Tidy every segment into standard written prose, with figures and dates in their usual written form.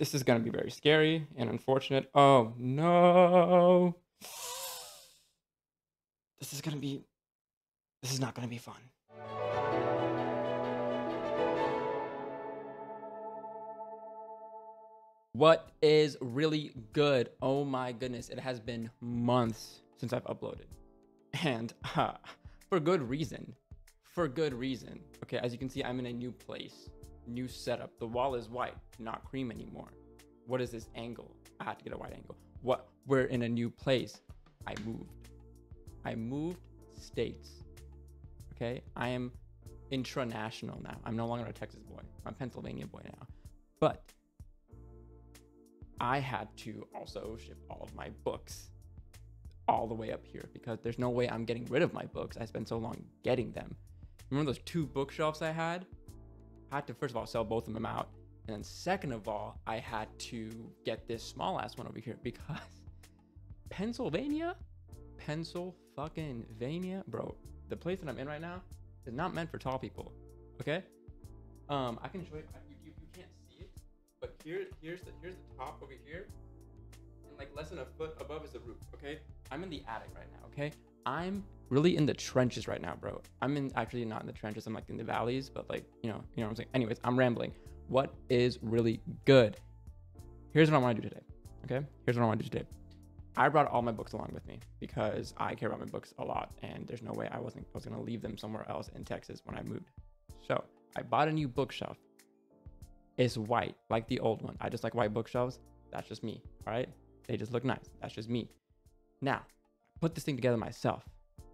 This is going to be very scary and unfortunate. Oh, no. This is going to be, this is not going to be fun. What is really good? Oh my goodness. It has been months since I've uploaded. And for good reason. For good reason. Okay, as you can see, I'm in a new place. New setup. The wall is white, not cream anymore. What is this angle? I had to get a wide angle. What? We're in a new place. I moved states. Okay, I am intranational now. I'm no longer a Texas boy. I'm a Pennsylvania boy now. But I had to also ship all of my books all the way up here because there's no way I'm getting rid of my books. I spent so long getting them. Remember those 2 bookshelves I had? I had to, first of all, sell both of them out. And then second of all, I had to get this small ass one over here because Pennsylvania, bro, the place that I'm in right now is not meant for tall people. Okay? I can show you. You can't see it, but here's the top over here, and like less than a foot above is the roof. Okay? I'm in the attic right now. Okay? I'm really in the trenches right now, bro. Actually not in the trenches. I'm like in the valleys, but like you know what I'm saying. Anyways, I'm rambling. What is really good? Here's what I want to do today. Okay? Here's what I want to do today. I brought all my books along with me because I care about my books a lot, and there's no way I was going to leave them somewhere else in Texas when I moved. So I bought a new bookshelf. It's white, like the old one. I just like white bookshelves. That's just me, all right? They just look nice. That's just me. Now, I put this thing together myself.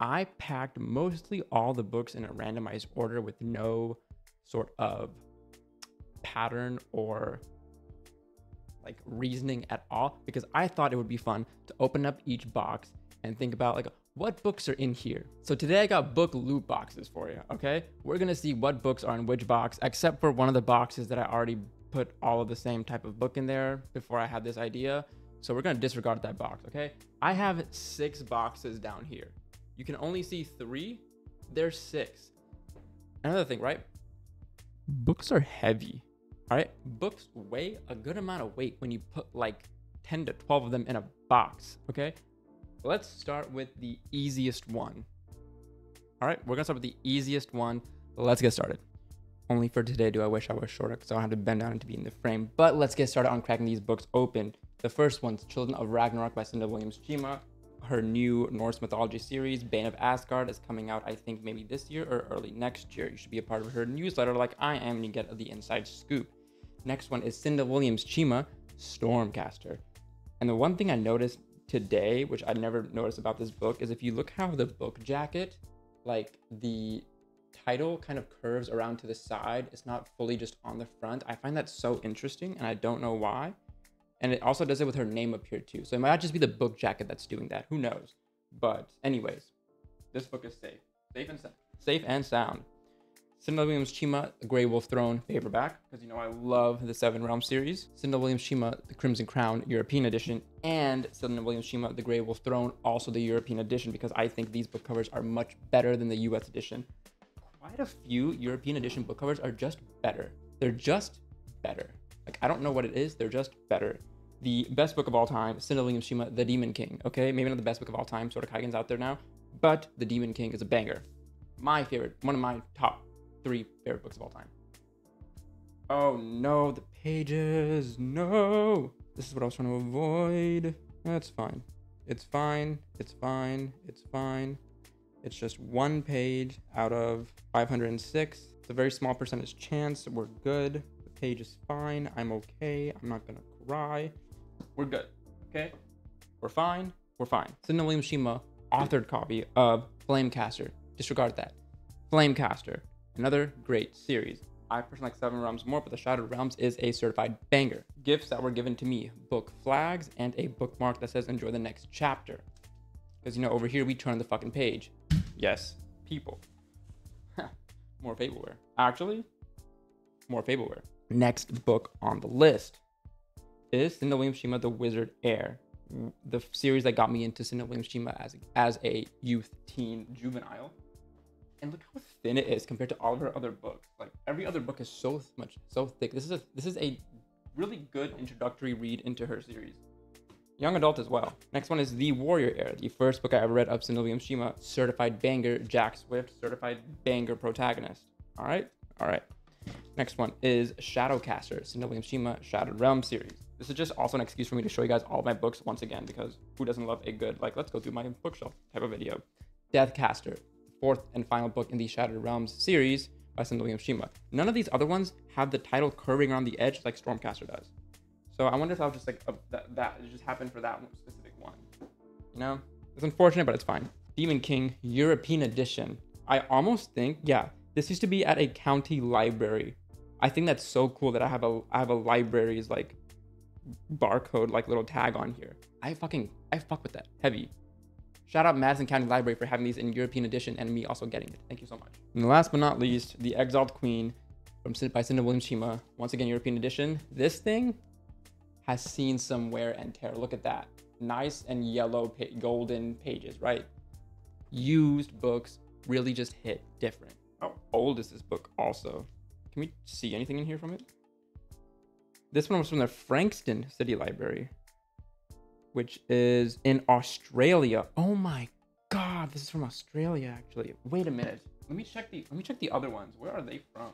I packed mostly all the books in a randomized order with no sort of pattern or like reasoning at all, because I thought it would be fun to open up each box and think about like what books are in here. So today I got book loot boxes for you. Okay, we're gonna see what books are in which box, except for one of the boxes that I already put all of the same type of book in there before I had this idea. So we're gonna disregard that box. Okay, I have 6 boxes down here. You can only see 3. There's 6. Another thing, right? Books are heavy. All right, books weigh a good amount of weight when you put like 10 to 12 of them in a box. Okay, let's start with the easiest one. All right, we're gonna start with the easiest one. Let's get started. Only for today do I wish I was shorter because I don't have to bend down to be in the frame. But let's get started on cracking these books open. The first one's Children of Ragnarok by Cinda Williams-Chima. Her new Norse mythology series, Bane of Asgard, is coming out, I think, maybe this year or early next year. You should be a part of her newsletter like I am and you get the inside scoop. Next one is Cinda Williams-Chima, Stormcaster. And the one thing I noticed today, which I never noticed about this book, is if you look how the book jacket, like the title kind of curves around to the side. It's not fully just on the front. I find that so interesting and I don't know why. And it also does it with her name up here too. So it might just be the book jacket that's doing that. Who knows? But anyways, this book is safe. Safe and sound. Cinda Williams-Chima, The Grey Wolf Throne paperback, because you know I love the 7 Realms series. Cinda Williams-Chima, The Crimson Crown European edition, and Cinda Williams-Chima, The Grey Wolf Throne, also the European edition, because I think these book covers are much better than the US edition. Quite a few European edition book covers are just better. They're just better. Like, I don't know what it is, they're just better. The best book of all time, Cinda Williams-Chima, The Demon King. Okay, maybe not the best book of all time, sort of Kaigen's out there now, but The Demon King is a banger. My favorite, one of my top 3 favorite books of all time. Oh no, the pages, no. This is what I was trying to avoid. That's fine. It's fine, it's fine, it's fine. It's just 1 page out of 506. It's a very small percentage chance. We're good. The page is fine. I'm okay. I'm not gonna cry. We're good, okay? We're fine, we're fine. Cinda Williams-Chima, authored copy of Flamecaster. Disregard that. Flamecaster. Another great series. I personally like 7 Realms more, but the Shattered Realms is a certified banger. Gifts that were given to me, book flags and a bookmark that says enjoy the next chapter. Because you know, over here we turn the fucking page. Yes, people. More Fableware. Actually, more Fableware. Next book on the list is Cinda Williams-Chima, The Wizard Heir. The series that got me into Cinda Williams-Chima as a youth, teen, juvenile. And look how thin it is compared to all of her other books. Like every other book is so thick. This is a really good introductory read into her series. Young adult as well. Next one is The Warrior Era, the first book I ever read of Cinda Williams Shima, certified banger, Jack Swift, certified banger protagonist. All right. Next one is Shadowcaster, Cinda Williams Shima, Shattered Realm series. This is just also an excuse for me to show you guys all of my books once again, because who doesn't love a good, like, let's go through my bookshelf type of video. Deathcaster, fourth and final book in the Shattered Realms series by Cinda Williams Shima. None of these other ones have the title curving around the edge like Stormcaster does. So I wonder if I'll just like that it just happened for that one specific one. You know, it's unfortunate, but it's fine. Demon King European edition. I almost think, yeah, this used to be at a county library. I think that's so cool that I have a library's like barcode like little tag on here. I fuck with that heavy. Shout out Madison County Library for having these in European edition and me also getting it. Thank you so much. And last but not least, The Exiled Queen by Cinda Williams Shima. Once again, European edition. This thing has seen some wear and tear. Look at that. Nice and yellow golden pages, right? Used books really just hit different. How old is this book also? Can we see anything in here from it? This one was from the Frankston City Library, which is in Australia. Oh my God, this is from Australia actually. Wait a minute. Let me check the other ones. Where are they from?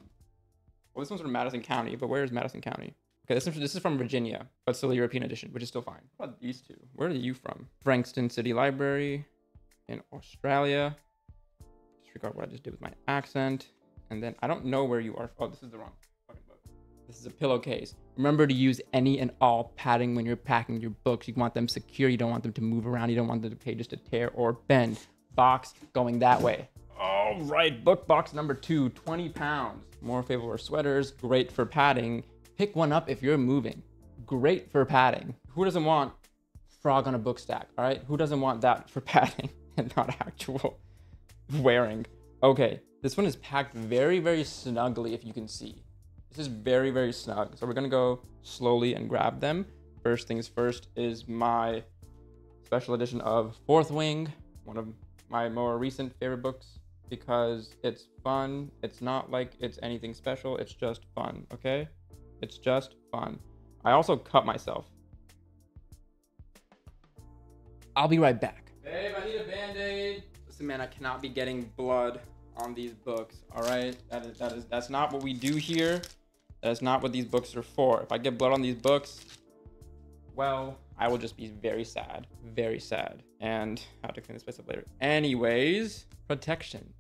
Well, this one's from Madison County, but where is Madison County? Okay, this is from Virginia, but still a European edition, which is still fine. What about these two? Where are you from? Frankston City Library in Australia. Disregard what I just did with my accent. And then I don't know where you are. Oh, this is the wrong fucking book. This is a pillowcase. Remember to use any and all padding when you're packing your books. You want them secure. You don't want them to move around. You don't want the pages to tear or bend. Box going that way. All right, book box number 2, 20 pounds. More favorable for sweaters. Great for padding. Pick one up if you're moving. Great for padding. Who doesn't want frog on a book stack, all right? Who doesn't want that for padding and not actual wearing? Okay, this one is packed very, very snugly, if you can see. This is very, very snug. So we're gonna go slowly and grab them. First things first is my special edition of Fourth Wing, one of my more recent favorite books, because it's fun. It's not like it's anything special. It's just fun, okay? It's just fun. I also cut myself. I'll be right back. Babe, I need a Band-Aid. Listen, man, I cannot be getting blood on these books, all right? That's not what we do here. That is not what these books are for. If I get blood on these books, well, I will just be very sad, and I have to clean this place up later. Anyways, protection.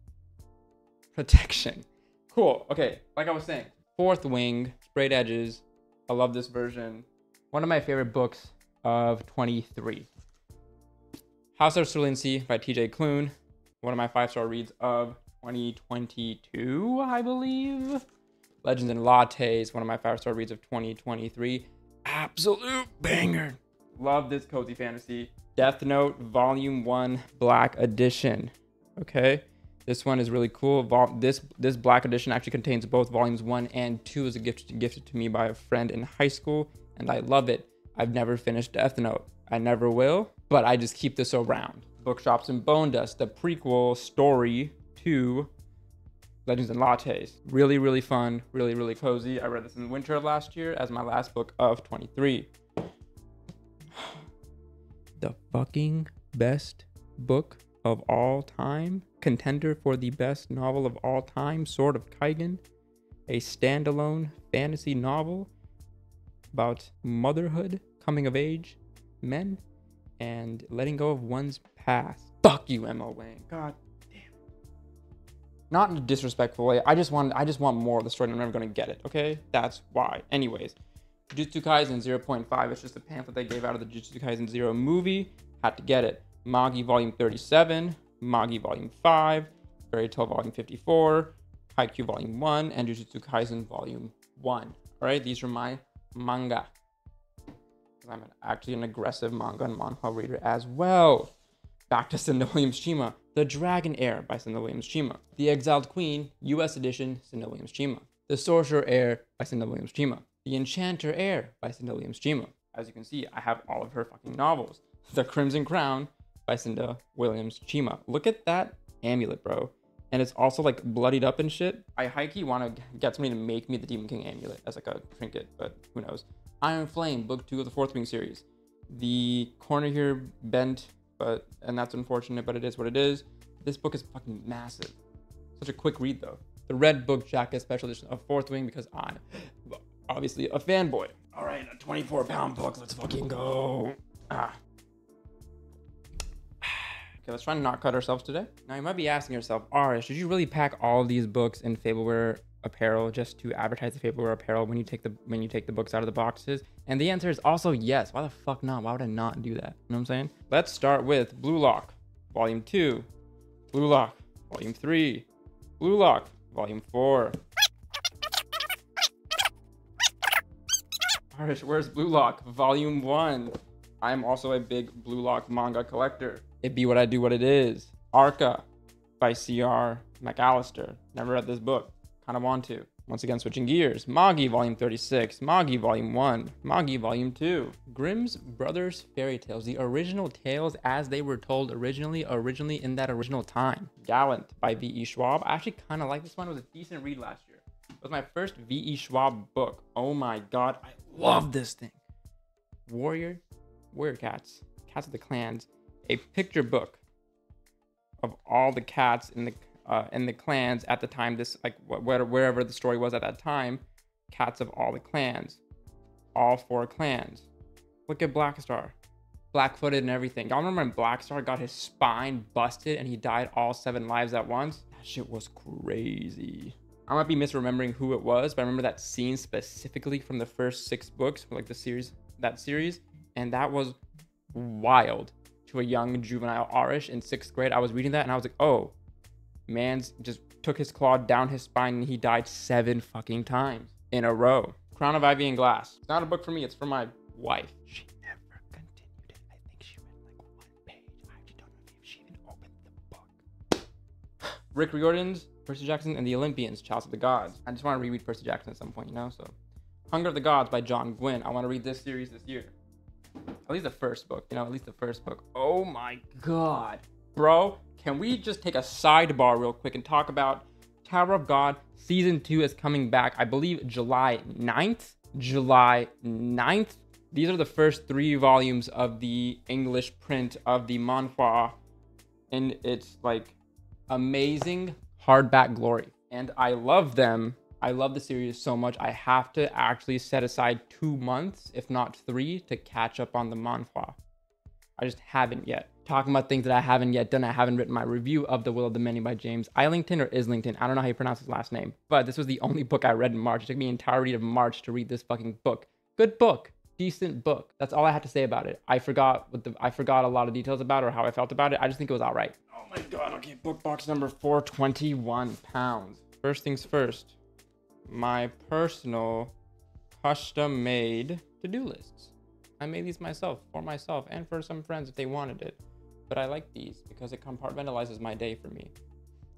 Cool. Okay, like I was saying, Fourth Wing, sprayed edges. I love this version. One of my favorite books of 23. House of Cerulean by TJ Klune. One of my 5-star reads of 2022, I believe. Legends and Lattes, one of my 5-star reads of 2023. Absolute banger. Love this cozy fantasy. Death Note Volume 1 Black Edition. Okay. This one is really cool. This Black Edition actually contains both volumes 1 and 2 as a gift gifted to me by a friend in high school, and I love it. I've never finished Death Note. I never will, but I just keep this around. Bookshops and Bone Dust, the prequel story to Legends and Lattes. Really, really fun, really, really cozy. I read this in the winter of last year as my last book of 23. The fucking best book of all time. Contender for the best novel of all time, Sword of Kaigen. A standalone fantasy novel about motherhood, coming of age, men, and letting go of one's past. Fuck you, Emma Wang. God damn. Not in a disrespectful way. I just want more of the story, and I'm never gonna get it. Okay, that's why. Anyways, Jujutsu Kaisen 0.5. It's just a pamphlet they gave out of the Jujutsu Kaisen 0 movie. Had to get it. Magi Volume 37, Magi Volume 5, Fairy Tail Volume 54, Haikyuu Volume 1, and Jujutsu Kaisen Volume 1. All right, these are my manga. I'm actually an aggressive manga and manhwa reader as well. Back to Cinda Williams Shima. The Dragon Heir by Cinda Williams Shima. The Exiled Queen, US edition, Cinda Williams Shima. The Sorcerer Heir by Cinda Williams Shima. The Enchanter Heir by Cinda Williams Shima. As you can see, I have all of her fucking novels. The Crimson Crown by Cinda Williams Shima. Look at that amulet, bro. And it's also like bloodied up and shit. I high-key want to get somebody to make me the Demon King amulet as like a trinket, but who knows. Iron Flame, book 2 of the Fourth Wing series. The corner here bent, and that's unfortunate, but it is what it is. This book is fucking massive. Such a quick read though. The Red Book Jacket Special Edition of Fourth Wing, because I'm obviously a fanboy. All right, a 24-pound book. Let's fucking go. Okay, let's try and not cut ourselves today. Now you might be asking yourself, Arish, did you really pack all of these books in Fableware apparel just to advertise the Fableware apparel when you take the books out of the boxes? And the answer is also yes. Why the fuck not? Why would I not do that? You know what I'm saying? Let's start with Blue Lock, Volume 2, Blue Lock, Volume 3, Blue Lock, Volume 4. Arish, where's Blue Lock? Volume 1. I'm also a big Blue Lock manga collector. It be what I do what it is. Arca by C.R. McAllister. Never read this book. Kind of want to. Once again, switching gears. Magi Volume 36. Magi Volume 1. Magi Volume 2. Grimm's Brothers Fairy Tales. The original tales as they were told originally in that original time. Gallant by V.E. Schwab. I actually kind of like this one. It was a decent read last year. It was my first V.E. Schwab book. Oh my god. I love this thing. Warrior Cats. Cats of the Clans. A picture book of all the cats in the clans at the time. This, like, wherever the story was at that time. Cats of all the clans. All 4 clans. Look at Blackstar. Black-footed and everything. Y'all remember when Blackstar got his spine busted and he died all 7 lives at once? That shit was crazy. I might be misremembering who it was, but I remember that scene specifically from the first 6 books, like that series, and that was wild. To a young juvenile Arish in 6th grade, I was reading that and I was like, oh, man's just took his claw down his spine and he died 7 fucking times in a row. Crown of Ivy and Glass. It's not a book for me, it's for my wife. She never continued it. I think she read like 1 page. I actually don't know if she even opened the book. Rick Riordan's Percy Jackson and the Olympians, Chalice of the Gods. I just want to reread Percy Jackson at some point, you know? So, Hunger of the Gods by John Gwynne. I want to read this series this year. At least the first book, you know, at least the first book. Oh my god. Bro, can we just take a sidebar real quick and talk about Tower of God Season 2 is coming back, I believe, July 9th? July 9th? These are the first 3 volumes of the English print of the manhwa. And it's like amazing hardback glory. And I love them. I love the series so much. I have to actually set aside 2 months, if not 3, to catch up on the manhwa. I just haven't yet. Talking about things that I haven't yet done. I haven't written my review of The Will of the Many by James Islington or Islington. I don't know how you pronounce his last name. But this was the only book I read in March. It took me an entire read of March to read this fucking book. Good book. Decent book. That's all I had to say about it. I forgot a lot of details about it or how I felt about it. I just think it was all right. Oh my god. Okay, book box number 4, 21 pounds. First things first. My personal custom-made to-do lists. I made these myself, for myself, and for some friends if they wanted it. But I like these because it compartmentalizes my day for me.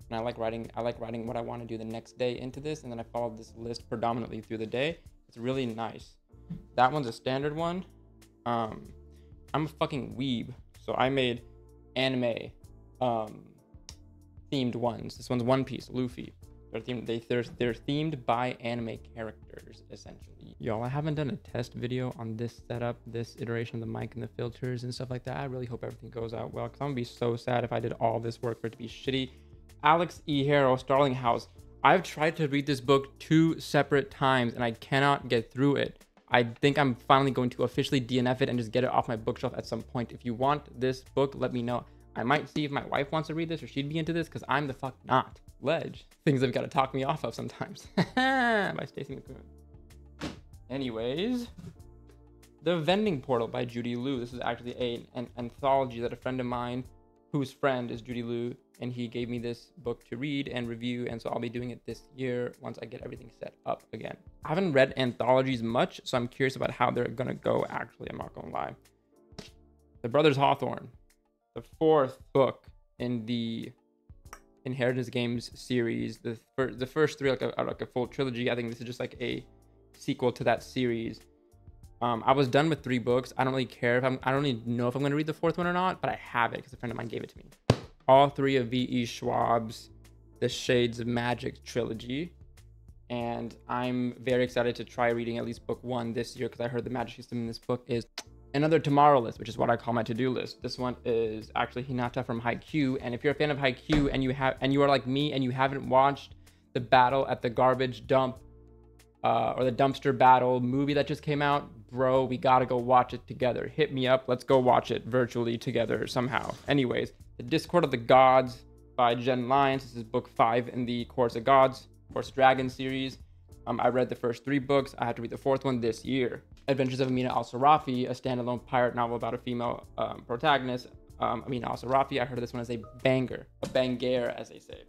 And I like writing what I want to do the next day into this, and then I follow this list predominantly through the day. It's really nice. That one's a standard one. I'm a fucking weeb, so I made anime themed ones. This one's One Piece, Luffy. They're themed by anime characters, essentially. Y'all, I haven't done a test video on this setup, this iteration of the mic and the filters and stuff like that. I really hope everything goes out well, because I'm gonna be so sad if I did all this work for it to be shitty. Alex E. Harrow, Starling House. I've tried to read this book 2 separate times and I cannot get through it. I think I'm finally going to officially DNF it and just get it off my bookshelf at some point. If you want this book, let me know. I might see if my wife wants to read this or she'd be into this, because I'm the fuck not. Ledge. Things have got to talk me off of sometimes. By Stacey McCoon. Anyways, The Vending Portal by Judy Liu. This is actually an anthology that a friend of mine, whose friend is Judy Liu, and he gave me this book to read and review, and so I'll be doing it this year once I get everything set up again. I haven't read anthologies much, so I'm curious about how they're gonna go, actually. I'm not gonna lie. The Brothers Hawthorne, the 4th book in the Inheritance Games series. The first 3 are like a full trilogy. I think this is just like a sequel to that series. I was done with 3 books. I don't really care if I don't really know if I'm going to read the 4th one or not, but I have it because a friend of mine gave it to me. All 3 of V.E. Schwab's The Shades of Magic trilogy. and I'm very excited to try reading at least book 1 this year because I heard the magic system in this book is another tomorrow list, which is what I call my to-do list. This one is actually Hinata from Haikyuu, and if you're a fan of Haikyuu and you are like me and you haven't watched the battle at the garbage dump or the dumpster battle movie that just came out, bro, we gotta go watch it together. Hit me up, let's go watch it virtually together somehow. Anyways, The Discord of the Gods by Jen Lyons. This is book 5 in the Course of Gods, Course of Dragons series. I read the first 3 books. I had to read the 4th one this year. Adventures of Amina al-Sarafi, a standalone pirate novel about a female protagonist. Amina al-Sarafi, I heard this one as a banger, a banger as they say.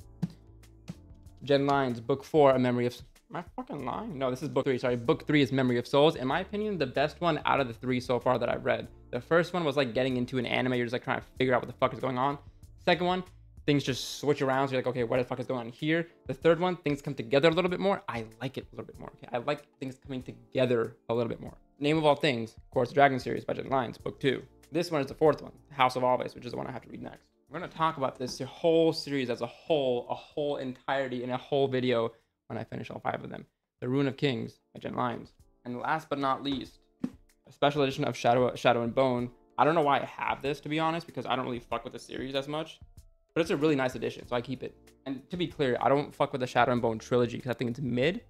Jen Lyons, book 4, A Memory of... Am I fucking lying? No, this is book 3. Sorry, book 3 is Memory of Souls. In my opinion, the best one out of the 3 so far that I've read. The first one was like getting into an anime. You're just like trying to figure out what the fuck is going on. Second one, things just switch around. So you're like, okay, what the fuck is going on here? The third one, things come together a little bit more. I like it a little bit more. Okay, I like things coming together a little bit more. Name of All Things, Course of Dragon series by Jen Lyons, book 2. This one is the 4th one, House of Always, which is the one I have to read next. We're gonna talk about this whole series as a whole entirety in a whole video when I finish all 5 of them. The Rune of Kings by Jen Lyons. And last but not least, a special edition of Shadow and Bone. I don't know why I have this, to be honest, because I don't really fuck with the series as much. But it's a really nice edition, so I keep it. And to be clear, I don't fuck with the Shadow and Bone trilogy because I think it's mid.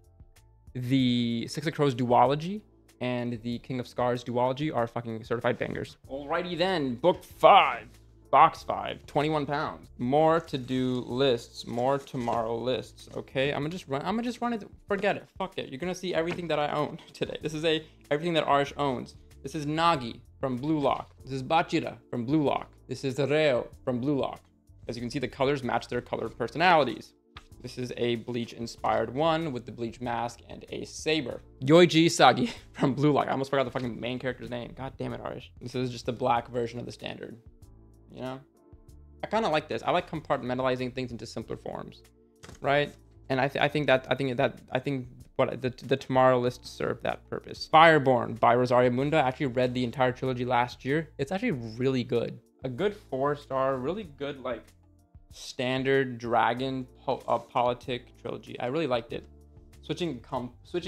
The Six of Crows duology and the King of Scars duology are fucking certified bangers. Alrighty then, book 5. Box 5, 21 pounds. More to-do lists, more tomorrow lists. Okay, I'm gonna just run it. Forget it. Fuck it. You're gonna see everything that I own today. This is everything that Arish owns. This is Nagi from Blue Lock. This is Bachira from Blue Lock. This is Reo from Blue Lock. As you can see, the colors match their color personalities. This is a Bleach inspired one with the Bleach mask and a saber. Yoichi Sagi from Blue Lock. I almost forgot the fucking main character's name. God damn it, Arish. This is just the black version of the standard. You know, I kind of like this. I like compartmentalizing things into simpler forms, right? And I think what the tomorrow list served that purpose. Fireborn by Rosario Munda. I actually read the entire trilogy last year. It's actually really good. A good 4-star, really good like standard dragon politic trilogy. I really liked it. Switching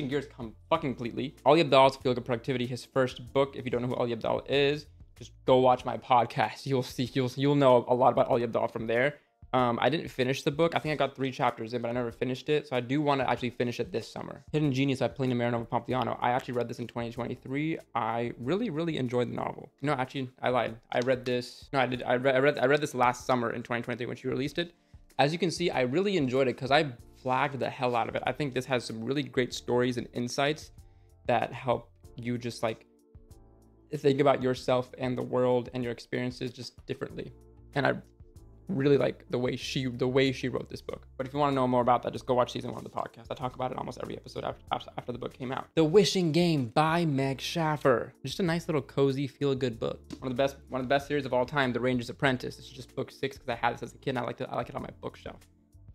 gears fucking completely. Ali Abdal's Feel Good Productivity, his first book. If you don't know who Ali Abdal is, just go watch my podcast. You'll know a lot about Ali Abdal from there. I didn't finish the book. I think I got 3 chapters in, but I never finished it. So I do want to actually finish it this summer. Hidden Genius by Polina Marinova Pompliano. I actually read this in 2023. I really enjoyed the novel. No, actually, I lied. I read this. No, I did. I read this last summer in 2023 when she released it. As you can see, I really enjoyed it because I flagged the hell out of it. I think this has some really great stories and insights that help you just like think about yourself and the world and your experiences just differently. And I really like the way she wrote this book. But if you want to know more about that, just go watch season 1 of the podcast. I talk about it almost every episode after the book came out. The Wishing Game by Meg Schaffer. Just a nice little cozy feel-good book. One of the best series of all time, The Ranger's Apprentice. This is just book 6 because I had this as a kid and I like it on my bookshelf.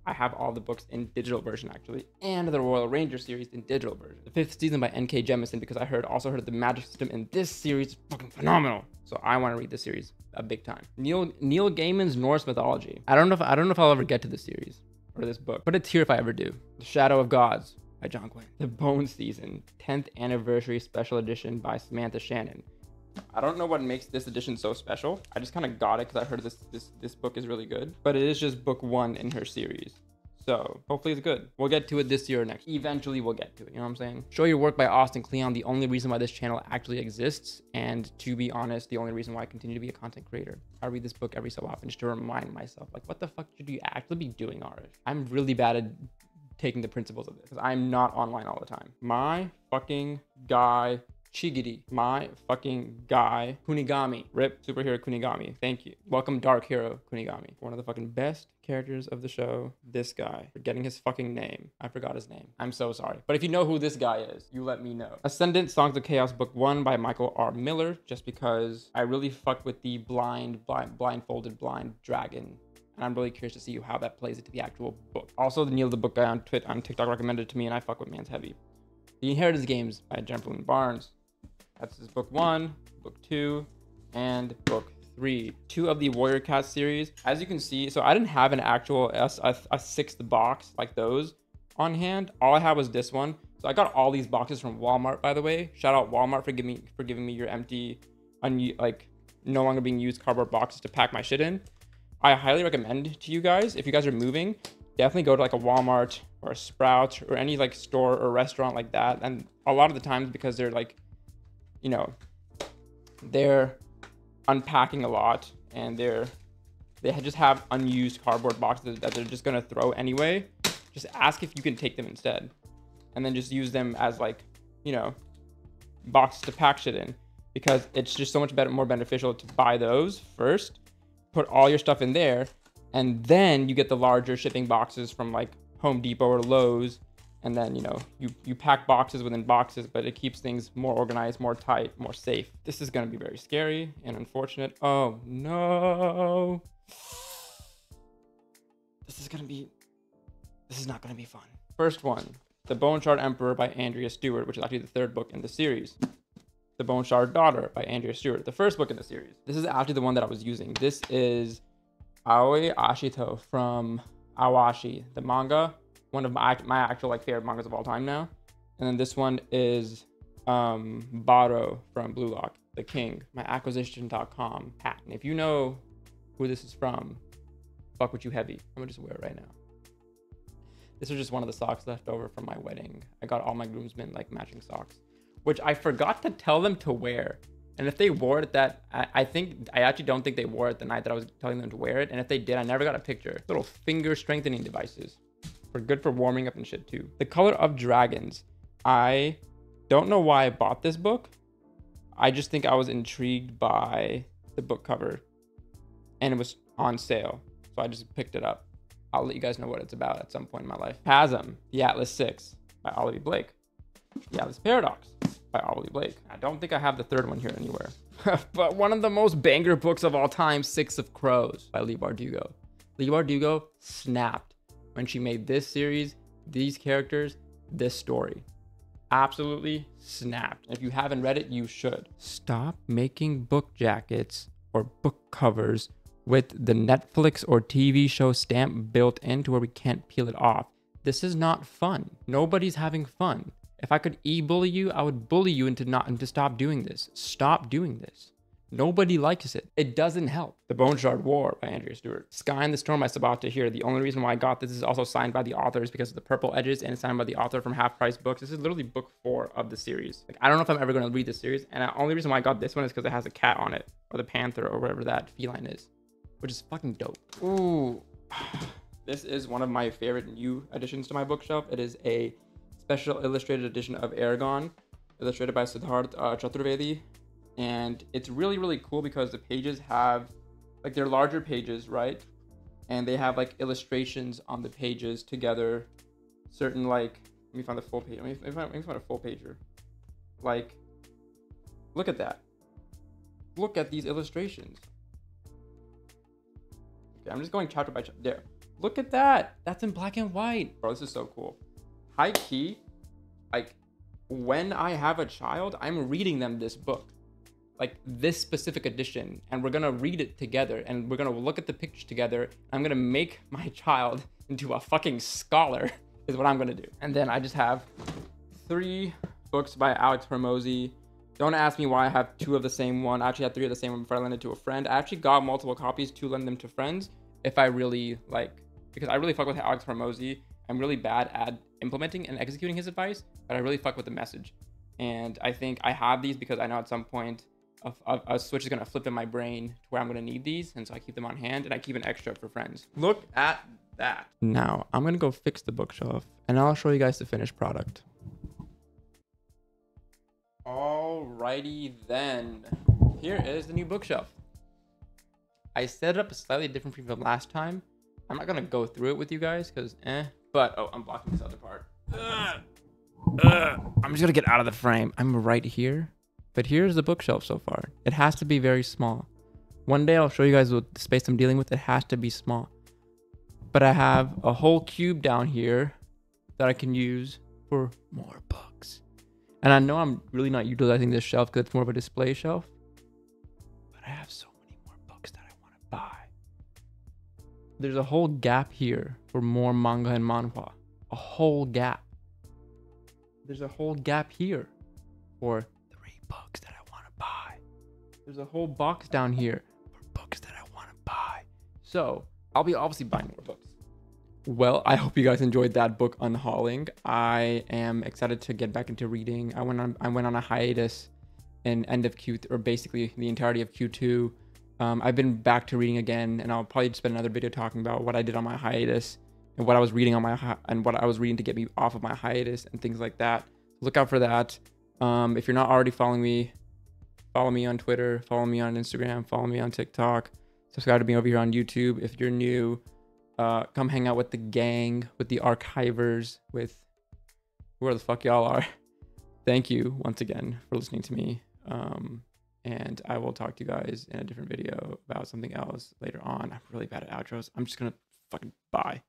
I have all the books in digital version actually, and the Royal Ranger series in digital version. The 5th season by N.K. Jemisin because I also heard the magic system in this series is fucking phenomenal. So I want to read this series a big time. Neil Gaiman's Norse mythology. I don't know if I'll ever get to this series or this book, but it's here if I ever do. The Shadow of Gods by John Gwynne. The Bone Season 10th Anniversary Special Edition by Samantha Shannon. I don't know what makes this edition so special. I just kind of got it because I heard this book is really good. But it is just book 1 in her series. So hopefully it's good. We'll get to it this year or next. Eventually we'll get to it, you know what I'm saying? Show Your Work by Austin Kleon, the only reason why this channel actually exists. And to be honest, the only reason why I continue to be a content creator. I read this book every so often just to remind myself, like, what the fuck should you actually be doing, Arish? I'm really bad at taking the principles of this because I'm not online all the time. My fucking guy Chigiri, my fucking guy, Kunigami. Rip superhero Kunigami. Thank you. Welcome Dark Hero Kunigami. One of the fucking best characters of the show. This guy. Forgetting his fucking name. I forgot his name. I'm so sorry. But if you know who this guy is, you let me know. Ascendant Songs of Chaos Book 1 by Michael R. Miller. Just because I really fucked with the blindfolded blind dragon. And I'm really curious to see how that plays into the actual book. Also, the Neil the Book guy on TikTok recommended it to me and I fuck with man's heavy. The Inheritance Games by Jennifer Lynn Barnes. That's his book 1, book 2, and book 3. 2 of the Warrior Cat series. As you can see, so I didn't have an actual a 6th box like those, on hand. All I had was this one. So I got all these boxes from Walmart, by the way. Shout out Walmart for giving me your empty, like no longer being used cardboard boxes to pack my shit in. I highly recommend to you guys, if you guys are moving, definitely go to like a Walmart or a Sprouts or any like store or restaurant like that. And a lot of the times, because they're like, you know, they're unpacking a lot and they just have unused cardboard boxes that they're just gonna throw anyway. Just ask if you can take them instead, and then just use them as like, you know, boxes to pack shit in, because it's just so much better, more beneficial to buy those first, put all your stuff in there, and then you get the larger shipping boxes from like Home Depot or Lowe's, and then, you know, you pack boxes within boxes, but it keeps things more organized, more tight, more safe. This is gonna be very scary and unfortunate. Oh no. This is not gonna be fun. First one, The Bone Shard Emperor by Andrea Stewart, which is actually the third book in the series. The Bone Shard Daughter by Andrea Stewart, the first book in the series. This is actually the one that I was using. This is Aoi Ashito from Awashi, the manga, one of my actual like favorite mangas of all time now. And then this one is Baro from Blue Lock, the King, my acquisition.com hat. And if you know who this is from, fuck with you heavy. I'm gonna just wear it right now. This was just one of the socks left over from my wedding. I got all my groomsmen like matching socks, which I forgot to tell them to wear. And if they wore it I actually don't think they wore it the night that I was telling them to wear it. And if they did, I never got a picture. Little finger strengthening devices. They're good for warming up and shit too. The Color of Dragons. I don't know why I bought this book. I just think I was intrigued by the book cover and it was on sale. So I just picked it up. I'll let you guys know what it's about at some point in my life. Chasm, The Atlas Six by Olivia Blake. The Atlas Paradox by Olivia Blake. I don't think I have the third one here anywhere. But one of the most banger books of all time, Six of Crows by Leigh Bardugo. Leigh Bardugo snapped when she made this series, these characters, this story. Absolutely snapped. If you haven't read it, you should. Stop making book jackets or book covers with the Netflix or TV show stamp built into where we can't peel it off. This is not fun. Nobody's having fun. If I could e-bully you, I would bully you into stop doing this. Stop doing this. Nobody likes it. It doesn't help. The Bone Shard War by Andrea Stewart. Sky and the Storm by Sabat Tahir. The only reason why I got this is also signed by the authors because of the purple edges, and it's signed by the author from Half Price Books. This is literally book 4 of the series. Like, I don't know if I'm ever going to read this series, and the only reason why I got this one is because it has a cat on it, or the panther, or whatever that feline is, which is fucking dope. Ooh. This is one of my favorite new additions to my bookshelf. It is a special illustrated edition of Aragon, illustrated by Siddharth Chaturvedi. And it's really, really cool because the pages have, like, they're larger pages, right? And they have, like, illustrations on the pages together. Certain, like, let me find the full page. Let me find a full pager. Like, look at that. Look at these illustrations. Okay, I'm just going chapter by chapter. There. Look at that. That's in black and white. Bro, this is so cool. High key, like, when I have a child, I'm reading them this book. Like, this specific edition, and we're gonna read it together, and we're gonna look at the picture together. I'm gonna make my child into a fucking scholar is what I'm gonna do. And then I just have 3 books by Alex Hormozy. Don't ask me why I have 2 of the same one. I actually had 3 of the same one before I lent it to a friend. I actually got multiple copies to lend them to friends if I really like, because I really fuck with Alex Hormozy. I'm really bad at implementing and executing his advice, but I really fuck with the message. And I think I have these because I know at some point a switch is gonna flip in my brain to where I'm gonna need these, and so I keep them on hand and I keep an extra for friends. Look at that. Now I'm gonna go fix the bookshelf and I'll show you guys the finished product. Alrighty then, here is the new bookshelf. I set it up slightly different from last time. I'm not gonna go through it with you guys because but oh, I'm blocking this other part. I'm just gonna get out of the frame. I'm right here. But here's the bookshelf so far. It has to be very small. One day I'll show you guys what the space I'm dealing with. It has to be small. But I have a whole cube down here that I can use for more books. And I know I'm really not utilizing this shelf because it's more of a display shelf. But I have so many more books that I want to buy. There's a whole gap here for more manga and manhwa. a whole gap. There's a whole gap here for 3 books that I want to buy. There's a whole box down here for books that I want to buy. So I'll be obviously buying more books. Well, I hope you guys enjoyed that book unhauling. I am excited to get back into reading. I went on a hiatus in end of Q, or basically the entirety of Q2. I've been back to reading again, and I'll probably spend another video talking about what I did on my hiatus and what I was reading on my and what I was reading to get me off of my hiatus and things like that. Look out for that. If you're not already following me, follow me on Twitter, follow me on Instagram, follow me on TikTok, subscribe to me over here on YouTube. If you're new, come hang out with the gang, with the archivers, with whoever the fuck y'all are. Thank you once again for listening to me. And I will talk to you guys in a different video about something else later on. I'm really bad at outros. I'm just gonna fucking bye.